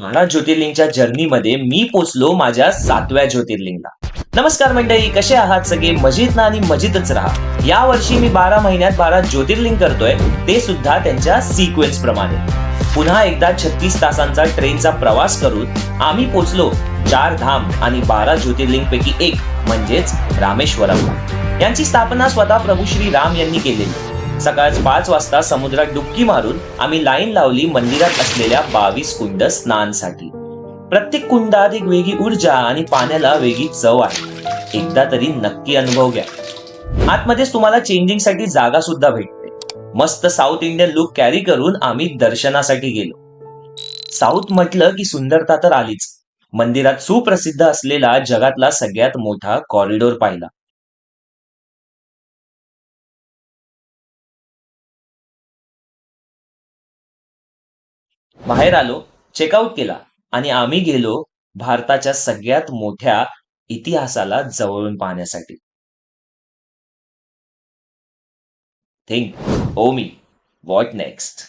12 ज्योतिर्लिंगच्या जर्नीमध्ये मी पोचलो माझ्या 7व्या ज्योतिर्लिंगला. नमस्कार मंडळी, कसे आहात सगळे? मजेत ना? आणि मजेतच राहा. या वर्षी मी 12 महिन्यात 12 ज्योतिर्लिंग करतोय, ते सुद्धा त्यांच्या सिक्वेन्स प्रमाणे. पुन्हा एकदा 36 तासांचा ट्रेनचा प्रवास करून आम्ही पोचलो 4 धाम आणि 12 ज्योतिर्लिंग पैकी एक म्हणजेच रामेश्वरम. यांची स्थापना स्वतः प्रभू श्री राम यांनी केलेली. सकाळ 5 वाजता समुद्रात डुबकी मारून आम्ही लाईन लावली मंदिरात असलेल्या 22 कुंड स्नानसाठी. प्रत्येक कुंडात एक वेगळी ऊर्जा आणि पाण्याला वेगळी चव आहे. एकदा तरी नक्की अनुभव घ्या. आतमध्येच तुम्हाला चेंजिंग साठी जागा सुद्धा भेटते. मस्त साऊथ इंडियन लुक कॅरी करून आम्ही दर्शनासाठी गेलो. साऊथ म्हटलं की सुंदरता तर आलीच. मंदिरात सुप्रसिद्ध असलेला जगातला सगळ्यात मोठा कॉरिडॉर पाहिला. बाहेर आलो, चेकआउट केला आणि आम्ही गेलो भारताच्या सगळ्यात मोठ्या इतिहासाला जवळून पाहण्यासाठी. Think, oh me, what next?